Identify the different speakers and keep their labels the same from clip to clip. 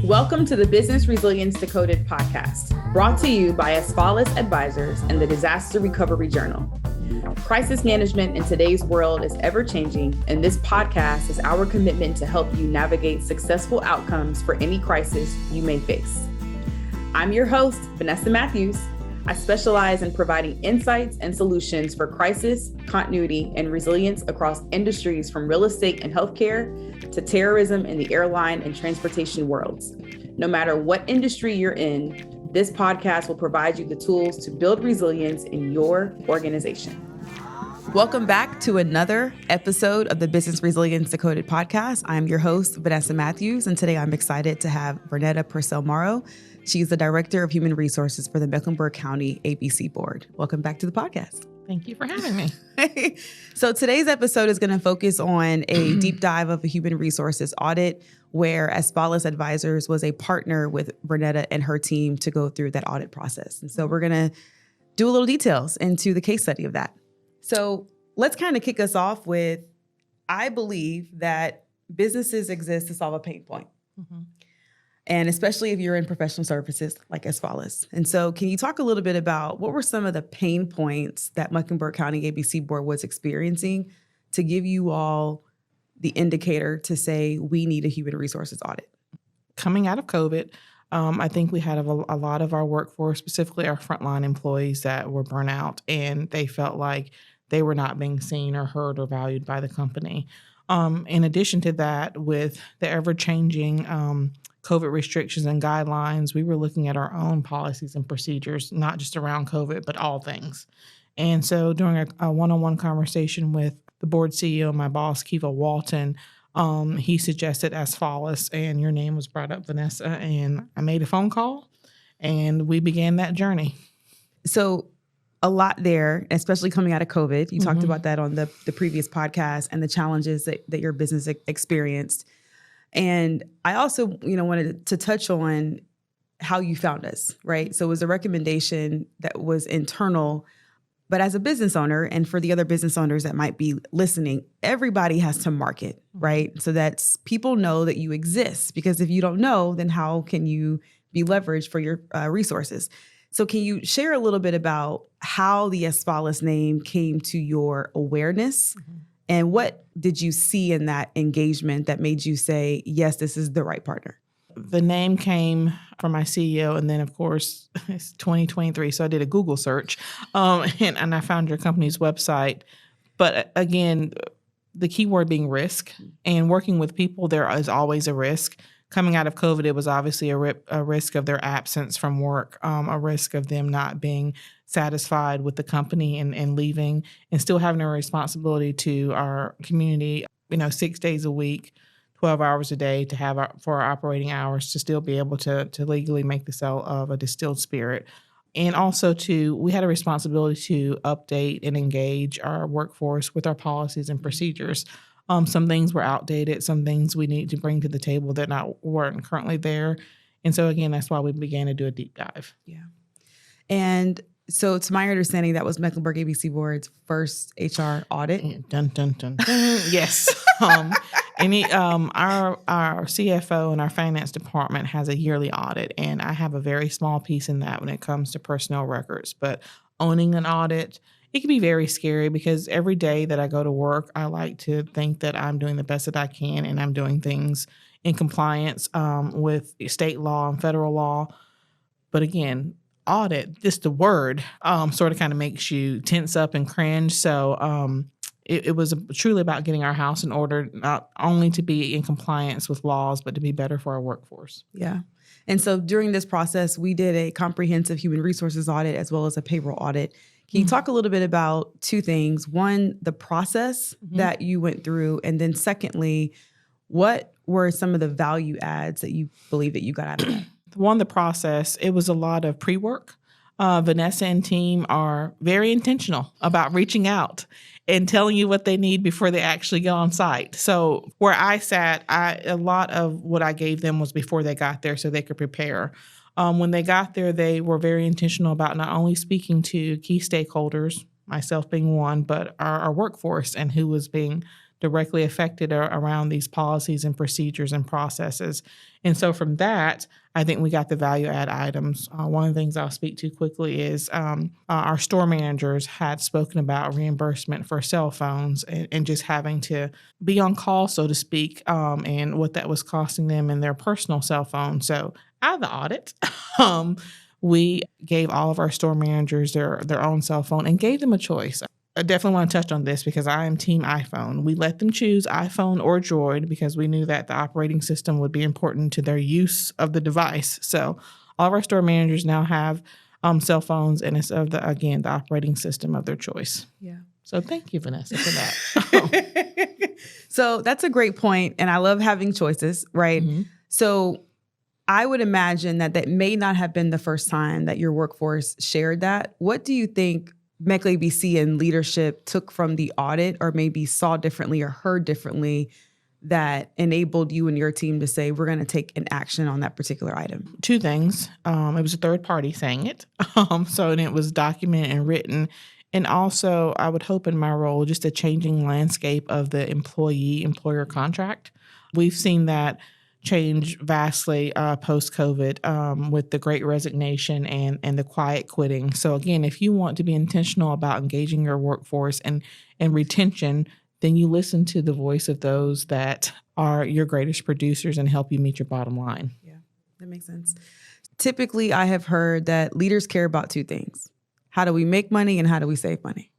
Speaker 1: Welcome to the Business Resilience Decoded podcast, brought to you by Asfalis Advisors and the Disaster Recovery Journal. Crisis management in today's world is ever-changing, and this podcast is our commitment to help you navigate successful outcomes for any crisis you may face. I'm your host, Vanessa Matthews. I specialize in providing insights and solutions for crisis, continuity, and resilience across industries from real estate and healthcare to terrorism in the airline and transportation worlds. No matter what industry you're in, this podcast will provide you the tools to build resilience in your organization. Welcome back to another episode of the Business Resilience Decoded podcast. I'm your host, Vanessa Matthews, and today I'm excited to have Vernetta Purcell-Morrow. She's the Director of Human Resources for the Mecklenburg County ABC Board. Welcome back to the podcast.
Speaker 2: Thank you for having me.
Speaker 1: So today's episode is going to focus on a deep dive of a human resources audit where Asfalis Advisors was a partner with Vernetta and her team to go through that audit process. And so we're going to do a little details into the case study of that. So let's kind of kick us off with, I believe that businesses exist to solve a pain point. Mm-hmm. And especially if you're in professional services like Asfalis. And so can you talk a little bit about what were some of the pain points that Mecklenburg County ABC Board was experiencing to give you all the indicator to say we need a human resources audit?
Speaker 2: Coming out of COVID, I think we had a lot of our workforce, specifically our frontline employees, that were burnt out, and they felt like they were not being seen or heard or valued by the company. In addition to that, with the ever-changing COVID restrictions and guidelines, we were looking at our own policies and procedures, not just around COVID, but all things. And so during a one-on-one conversation with the board CEO, my boss, Kiva Walton, he suggested Asfalis, and your name was brought up, Vanessa, and I made a phone call, and we began that journey.
Speaker 1: So a lot there, especially coming out of COVID. You talked about that on the previous podcast and the challenges that your business experienced. And I also, wanted to touch on how you found us, right? So it was a recommendation that was internal, but as a business owner, and for the other business owners that might be listening, everybody has to market, right? So that people know that you exist, because if you don't know, then how can you be leveraged for your resources? So can you share a little bit about how the Asfalis name came to your awareness? Mm-hmm. And what did you see in that engagement that made you say, yes, this is the right partner?
Speaker 2: The name came from my CEO, and then, of course, it's 2023, so I did a Google search, and I found your company's website. But again, the key word being risk, and working with people, there is always a risk. Coming out of COVID, it was obviously a risk of their absence from work, a risk of them not being satisfied with the company and leaving, and still having a responsibility to our community, 6 days a week, 12 hours a day to have for our operating hours to still be able to legally make the sale of a distilled spirit. And also we had a responsibility to update and engage our workforce with our policies and procedures. Some things were outdated, some things we need to bring to the table that weren't currently there. And so again, that's why we began to do a deep dive.
Speaker 1: Yeah. And so it's my understanding that was Mecklenburg ABC Board's first HR audit.
Speaker 2: Dun, dun, dun, dun. Yes. Our CFO and our finance department has a yearly audit, and I have a very small piece in that when it comes to personnel records. But owning an audit, it can be very scary, because every day that I go to work, I like to think that I'm doing the best that I can, and I'm doing things in compliance with state law and federal law. But again, audit, just the word, sort of kind of makes you tense up and cringe. So it was truly about getting our house in order, not only to be in compliance with laws, but to be better for our workforce.
Speaker 1: Yeah. And so during this process, we did a comprehensive human resources audit as well as a payroll audit. Can you talk a little bit about two things? One, the process that you went through, and then secondly, what were some of the value adds that you believe that you got out of that?
Speaker 2: One, the process, it was a lot of pre-work. Vanessa and team are very intentional about reaching out and telling you what they need before they actually go on site. So where I sat, a lot of what I gave them was before they got there so they could prepare. When they got there, they were very intentional about not only speaking to key stakeholders, myself being one, but our workforce and who was being directly affected around these policies and procedures and processes. And so from that, I think we got the value add items. One of the things I'll speak to quickly is our store managers had spoken about reimbursement for cell phones and just having to be on call, so to speak, and what that was costing them in their personal cell phone. So out of the audit, we gave all of our store managers their own cell phone and gave them a choice. I definitely want to touch on this because I am team iPhone. We let them choose iPhone or Droid because we knew that the operating system would be important to their use of the device. So all of our store managers now have cell phones, and it's of the operating system of their choice.
Speaker 1: Yeah.
Speaker 2: So thank you, Vanessa, for that.
Speaker 1: So that's a great point, and I love having choices, right?
Speaker 2: Mm-hmm.
Speaker 1: So I would imagine that may not have been the first time that your workforce shared that. What do you think Mecklenburg ABC and leadership took from the audit, or maybe saw differently or heard differently, that enabled you and your team to say, we're going to take an action on that particular item?
Speaker 2: Two things. It was a third party saying it. And it was documented and written. And also, I would hope in my role, just a changing landscape of the employee-employer contract. We've seen that change vastly post-COVID with the Great Resignation and the quiet quitting. So again, if you want to be intentional about engaging your workforce and retention, then you listen to the voice of those that are your greatest producers and help you meet your bottom line.
Speaker 1: Yeah, that makes sense. Typically, I have heard that leaders care about two things. How do we make money and how do we save money,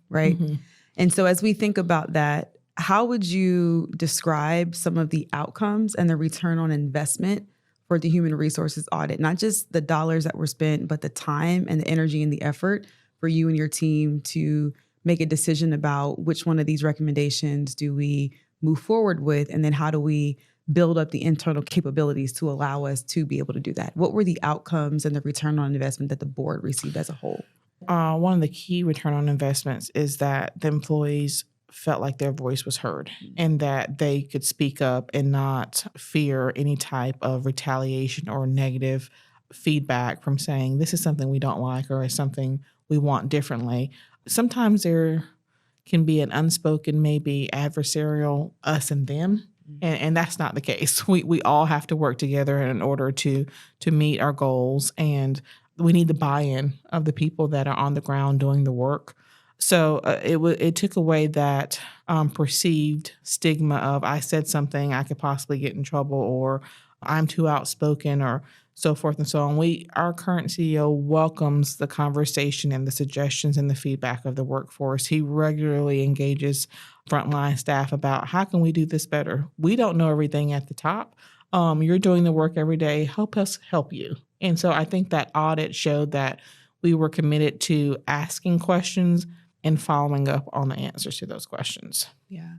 Speaker 1: right? Mm-hmm. And so as we think about that, how would you describe some of the outcomes and the return on investment for the human resources audit? Not just the dollars that were spent, but the time and the energy and the effort for you and your team to make a decision about which one of these recommendations do we move forward with, and then how do we build up the internal capabilities to allow us to be able to do that? What were the outcomes and the return on investment that the board received as a whole?
Speaker 2: One of the key return on investments is that the employees felt like their voice was heard and that they could speak up and not fear any type of retaliation or negative feedback from saying this is something we don't like or is something we want differently. Sometimes there can be an unspoken, maybe adversarial us and them, and that's not the case. We all have to work together in order to meet our goals, and we need the buy-in of the people that are on the ground doing the work. So it took away that perceived stigma of I said something, I could possibly get in trouble, or I'm too outspoken, or so forth and so on. Our current CEO welcomes the conversation and the suggestions and the feedback of the workforce. He regularly engages frontline staff about how can we do this better? We don't know everything at the top. You're doing the work every day. Help us help you. And so I think that audit showed that we were committed to asking questions and following up on the answers to those questions.
Speaker 1: Yeah.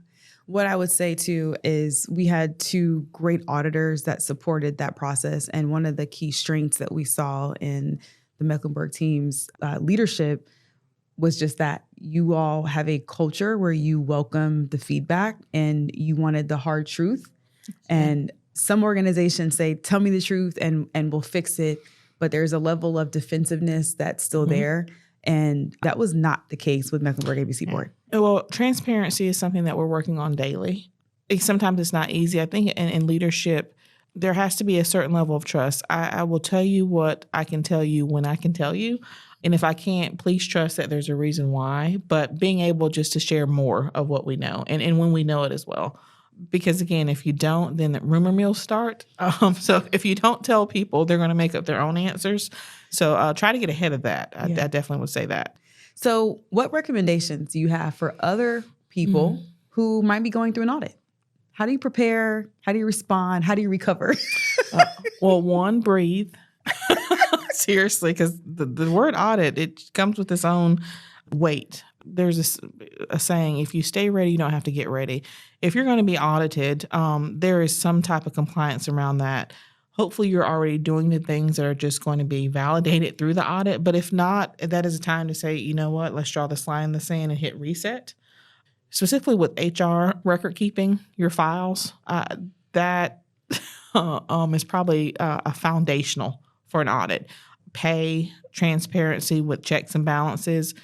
Speaker 1: What I would say too is we had two great auditors that supported that process. And one of the key strengths that we saw in the Mecklenburg team's leadership was just that you all have a culture where you welcome the feedback and you wanted the hard truth. And some organizations say, tell me the truth and we'll fix it. But there's a level of defensiveness that's still there. And that was not the case with Mecklenburg ABC Board.
Speaker 2: Well, transparency is something that we're working on daily. Sometimes it's not easy. I think in leadership, there has to be a certain level of trust. I will tell you what I can tell you when I can tell you. And if I can't, please trust that there's a reason why. But being able just to share more of what we know and when we know it as well. Because again, if you don't, then the rumor mills start. So if you don't tell people, they're going to make up their own answers. So try to get ahead of that. I definitely would say that.
Speaker 1: So what recommendations do you have for other people who might be going through an audit? How do you prepare? How do you respond? How do you recover?
Speaker 2: Well, one, breathe. Seriously, because the word audit, it comes with its own weight. There's a saying, if you stay ready, you don't have to get ready. If you're going to be audited, there is some type of compliance around that. Hopefully you're already doing the things that are just going to be validated through the audit. But if not, that is a time to say, you know what, let's draw this line in the sand and hit reset. Specifically with HR record keeping, your files, that is probably a foundational for an audit. Pay, transparency with checks and balances.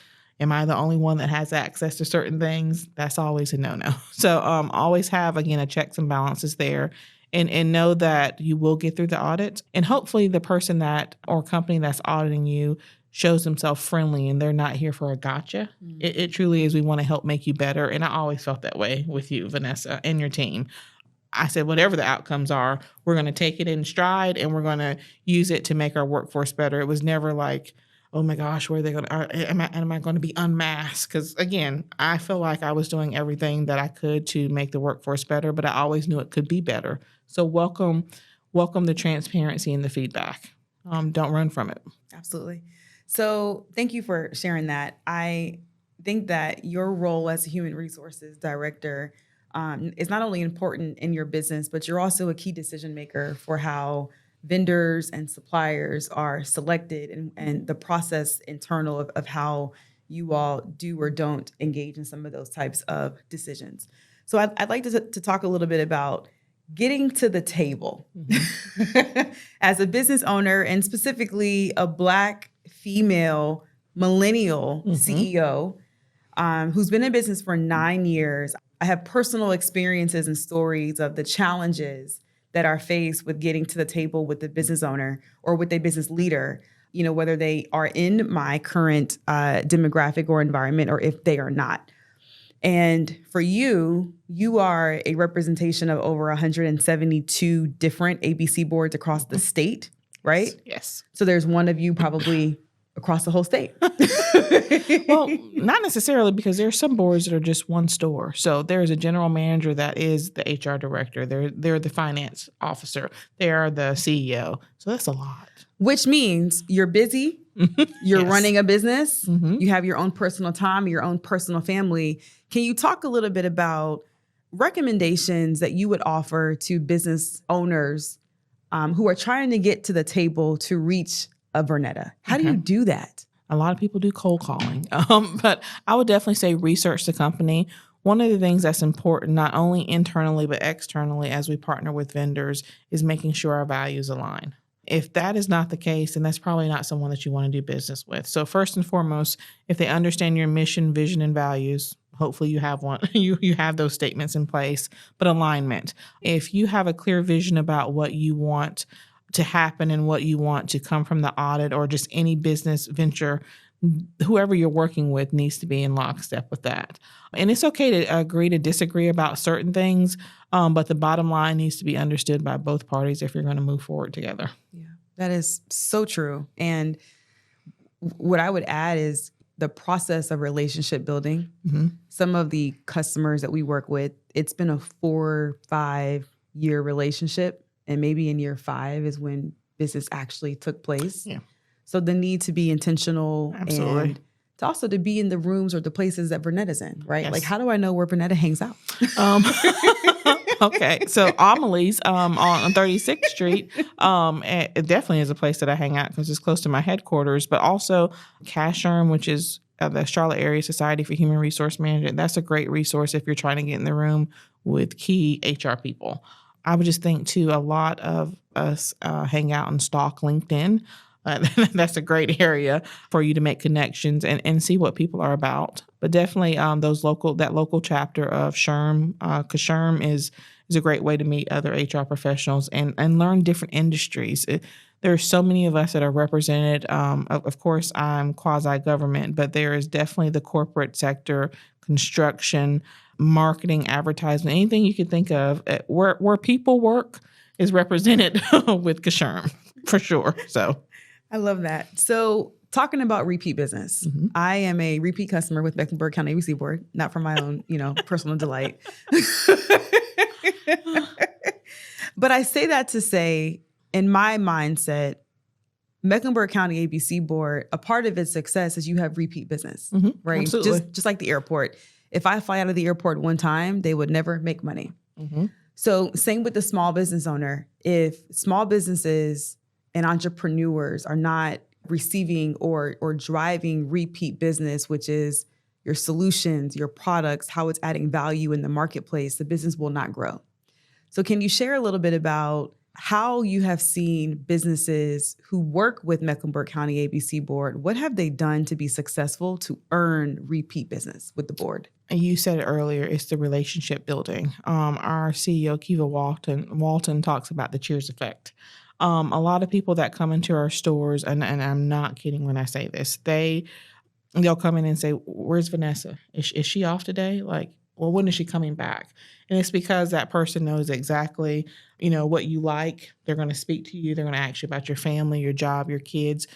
Speaker 2: Am I the only one that has access to certain things? That's always a no-no. So always have, again, a checks and balances there. And know that you will get through the audit. And hopefully the person that or company that's auditing you shows themselves friendly and they're not here for a gotcha. It truly is, we want to help make you better. And I always felt that way with you, Vanessa, and your team. I said, whatever the outcomes are, we're going to take it in stride and we're going to use it to make our workforce better. It was never like, oh my gosh, where are they going to, am I going to be unmasked? Because again, I feel like I was doing everything that I could to make the workforce better, but I always knew it could be better. So welcome the transparency and the feedback. Don't run from it.
Speaker 1: Absolutely. So thank you for sharing that. I think that your role as a human resources director is not only important in your business, but you're also a key decision maker for how vendors and suppliers are selected and the process internal of how you all do or don't engage in some of those types of decisions. So I'd like to talk a little bit about getting to the table as a business owner, and specifically a Black female millennial CEO who's been in business for 9 years. I have personal experiences and stories of the challenges that are faced with getting to the table with the business owner or with a business leader, whether they are in my current demographic or environment or if they are not. And for you are a representation of over 172 different ABC boards across the state, right?
Speaker 2: Yes.
Speaker 1: So there's one of you probably across the whole state.
Speaker 2: Well, not necessarily, because there are some boards that are just one store. So there's a general manager that is the HR director. They're the finance officer. They are the CEO. So that's a lot.
Speaker 1: Which means you're busy. You're
Speaker 2: Yes.
Speaker 1: running a business. You have your own personal time, your own personal family. Can you talk a little bit about recommendations that you would offer to business owners who are trying to get to the table to reach a Vernetta? How do you do that?
Speaker 2: A lot of people do cold calling, but I would definitely say research the company. One of the things that's important, not only internally, but externally as we partner with vendors, is making sure our values align. If that is not the case, then that's probably not someone that you want to do business with. So first and foremost, if they understand your mission, vision, and values, hopefully you have one, you have those statements in place, but alignment. If you have a clear vision about what you want to happen and what you want to come from the audit or just any business venture, whoever you're working with needs to be in lockstep with that. And it's okay to agree to disagree about certain things, but the bottom line needs to be understood by both parties if you're going to move forward together.
Speaker 1: Yeah, that is so true. And what I would add is the process of relationship building. Some of the customers that we work with, it's been a 4-5 year relationship. And maybe in year 5 is when business actually took place. Yeah. So the need to be intentional.
Speaker 2: Absolutely.
Speaker 1: And to also to be in the rooms or the places that Vernetta's in, right?
Speaker 2: Yes.
Speaker 1: Like, how do I know where Vernetta hangs out?
Speaker 2: Okay, so Amelie's on 36th Street it definitely is a place that I hang out because it's close to my headquarters, but also CASHRM, which is the Charlotte Area Society for Human Resource Management. That's a great resource if you're trying to get in the room with key HR people. I would just think, too, a lot of us hang out and stalk LinkedIn. That's a great area for you to make connections and see what people are about. But definitely that local chapter of SHRM, because SHRM is a great way to meet other HR professionals and learn different industries. There are so many of us that are represented. Of course, I'm quasi-government, but there is definitely the corporate sector, construction, marketing, advertisement, anything you could think of where people work is represented with CASHRM for sure. So
Speaker 1: I love that. So talking about repeat business, I am a repeat customer with Mecklenburg County ABC Board, not for my own, personal delight. But I say that to say, in my mindset, Mecklenburg County ABC Board, a part of its success is you have repeat business, right?
Speaker 2: Absolutely.
Speaker 1: Just like the airport. If I fly out of the airport one time, they would never make money. So same with the small business owner. If small businesses and entrepreneurs are not receiving or driving repeat business, which is your solutions, your products, how it's adding value in the marketplace, the business will not grow. So can you share a little bit about how you have seen businesses who work with Mecklenburg County ABC Board, what have they done to be successful to earn repeat business with the board?
Speaker 2: And you said it earlier, it's the relationship building. Our CEO, Kiva Walton talks about the cheers effect. A lot of people that come into our stores, and I'm not kidding when I say this, they'll come in and say, "Where's Vanessa? Is she off today? Like, well, when is she coming back?" And it's because that person knows exactly, what you like. They're going to speak to you. They're going to ask you about your family, your job, your kids.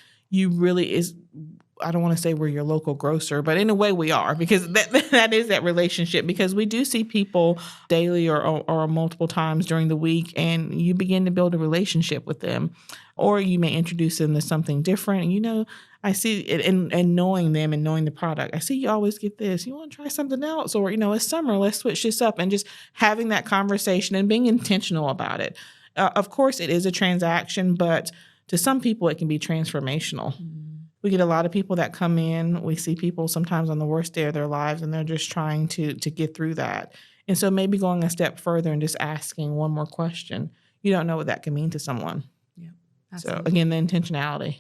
Speaker 2: I don't want to say we're your local grocer, but in a way we are, because that is that relationship, because we do see people daily or multiple times during the week, and you begin to build a relationship with them, or you may introduce them to something different. And, I see it, and knowing them and knowing the product. I see you always get this. You want to try something else? Or, it's summer, let's switch this up, and just having that conversation and being intentional about it. Of course, it is a transaction, but to some people it can be transformational. We get a lot of people that come in. We see people sometimes on the worst day of their lives, and they're just trying to get through that. And so maybe going a step further and just asking one more question. You don't know what that can mean to someone. Yeah, absolutely. So again, the intentionality.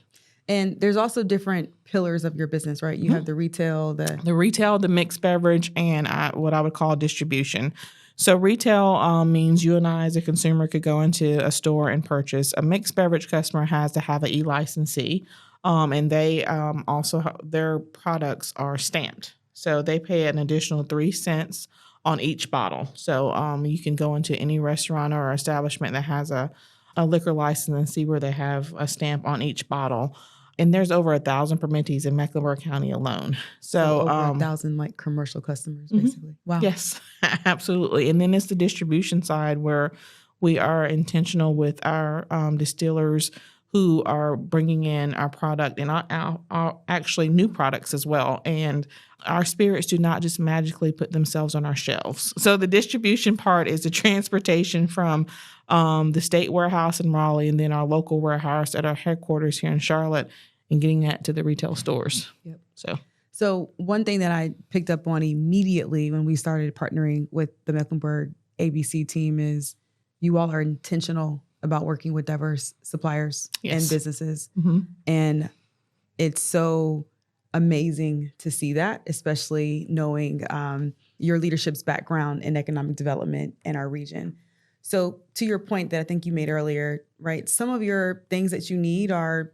Speaker 1: And there's also different pillars of your business, right? You have the retail,
Speaker 2: the mixed beverage, and what I would call distribution. So retail means you and I as a consumer could go into a store and purchase. A mixed beverage customer has to have an e-licensee. And they also, their products are stamped. So they pay an additional 3 cents on each bottle. So you can go into any restaurant or establishment that has a liquor license and see where they have a stamp on each bottle. And there's over 1,000 permittees in Mecklenburg County alone. So
Speaker 1: over 1,000 like commercial customers, basically. Wow.
Speaker 2: Yes, absolutely. And then it's the distribution side where we are intentional with our distillers who are bringing in our product and our actually new products as well. And our spirits do not just magically put themselves on our shelves. So the distribution part is the transportation from the state warehouse in Raleigh and then our local warehouse at our headquarters here in Charlotte and getting that to the retail stores.
Speaker 1: Yep. So one thing that I picked up on immediately when we started partnering with the Mecklenburg ABC team is you all are intentional about working with diverse suppliers and businesses. Mm-hmm. And it's so amazing to see that, especially knowing your leadership's background in economic development in our region. So to your point that I think you made earlier, right? Some of your things that you need are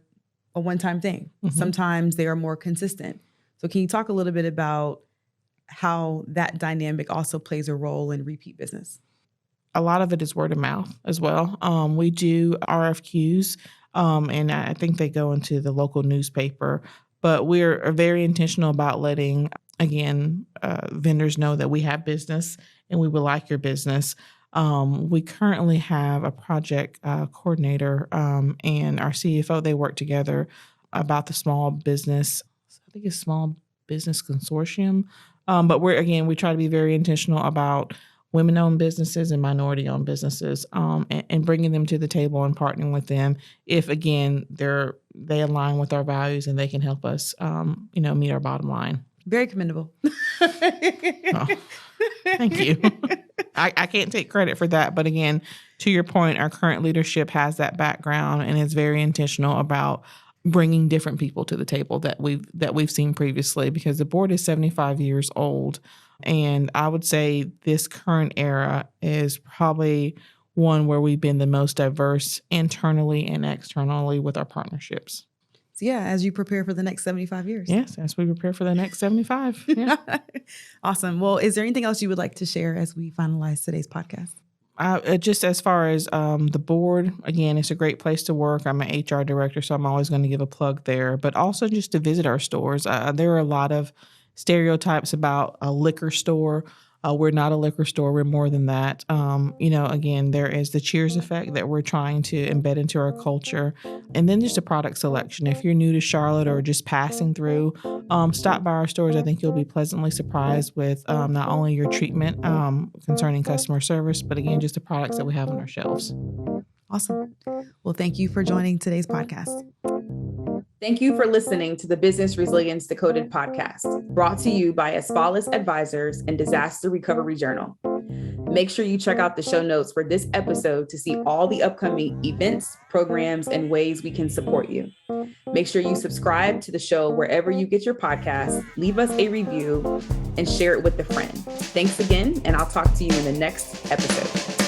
Speaker 1: a one-time thing. Mm-hmm. Sometimes they are more consistent. So can you talk a little bit about how that dynamic also plays a role in repeat business?
Speaker 2: A lot of it is word of mouth as well. We do RFQs, and I think they go into the local newspaper. But we're very intentional about letting, again, vendors know that we have business and we would like your business. We currently have a project coordinator and our CFO. They work together about the small business. I think it's Small Business Consortium. But we try to be very intentional about women-owned businesses and minority-owned businesses, and bringing them to the table and partnering with them if, again, they align with our values and they can help us, meet our bottom line.
Speaker 1: Very commendable.
Speaker 2: Oh, thank you. I can't take credit for that, but again, to your point, our current leadership has that background and is very intentional about bringing different people to the table that we've seen previously, because the board is 75 years old. And I would say this current era is probably one where we've been the most diverse internally and externally with our partnerships.
Speaker 1: So yeah, as you prepare for the next 75 years.
Speaker 2: Yes, as we prepare for the next 75. Yeah.
Speaker 1: Awesome. Well, is there anything else you would like to share as we finalize today's podcast?
Speaker 2: Just as far as the board, again, it's a great place to work. I'm an HR director, so I'm always going to give a plug there. But also just to visit our stores. There are a lot of stereotypes about a liquor store. We're not a liquor store. We're more than that. Again, there is the cheers effect that we're trying to embed into our culture. And then just a product selection. If you're new to Charlotte or just passing through, stop by our stores. I think you'll be pleasantly surprised with not only your treatment concerning customer service, but again, just the products that we have on our shelves.
Speaker 1: Awesome. Well, thank you for joining today's podcast.
Speaker 3: Thank you for listening to the Business Resilience Decoded podcast, brought to you by Asfalis Advisors and Disaster Recovery Journal.
Speaker 1: Make sure you check out the show notes for this episode to see all the upcoming events, programs, and ways we can support you. Make sure you subscribe to the show wherever you get your podcasts, leave us a review, and share it with a friend. Thanks again, and I'll talk to you in the next episode.